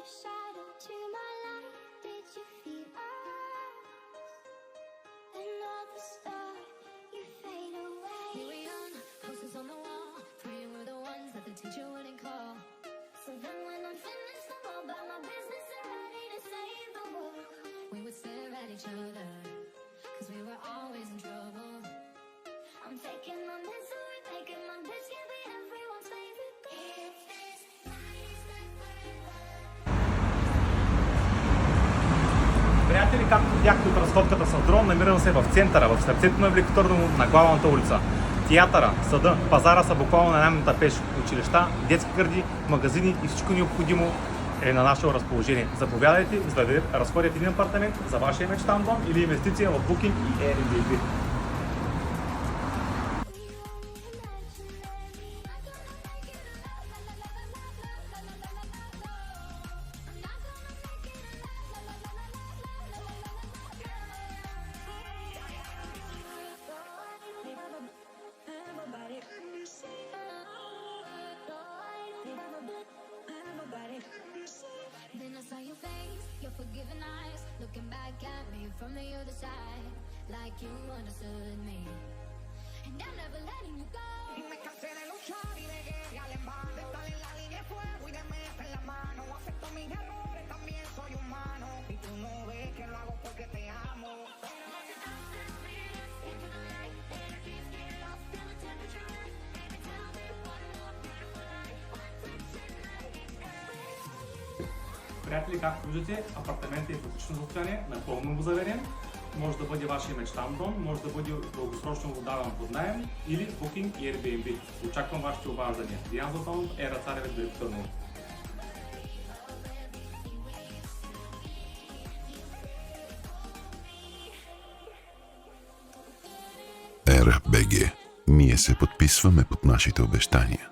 shadow to my light. Did you feel us? And all the stars, you fade away. We were young, posters on the wall, praying we're the ones that the teacher wouldn't call. So then when I'm finished, I'm all about my business and ready to save the world. We would stare at each other, cause we were always in trouble. I'm taking my misery, making my bitch, can't be everyone's favorite girl. If this night is not forever. Приятели, както видяхте от разходката с дрон, намирам се в центъра, в сърцето на Велико Търново, на главната улица. Театъра, съда, пазара са буквално на една минута пеш. Училища, детски гради, магазини и всичко необходимо е на наше разположение. Заповядайте, за да разходите един апартамент за вашия мечтан дом или инвестиция в Booking и Airbnb. Then I saw your face, your forgiving eyes, looking back at me from the other side, like you understood me, and I'm never letting you go. Y me cansé de luchar y de guerrear en vano, de estar en la línea de fuego y de meter la mano. Acepto mis errores, también soy humano, y tú no ves que lo hago porque te amo. Приятели, както виждате, апартаментът е в отлично състояние, напълно му заверен. Може да бъде вашия мечтан дом, може да бъде дългосрочно отдаван под наем или Booking и Airbnb. Очаквам вашите обаждания. Диан Златанов, Ера Царевец, Велико Търново. РБГ. Ние се подписваме под нашите обещания.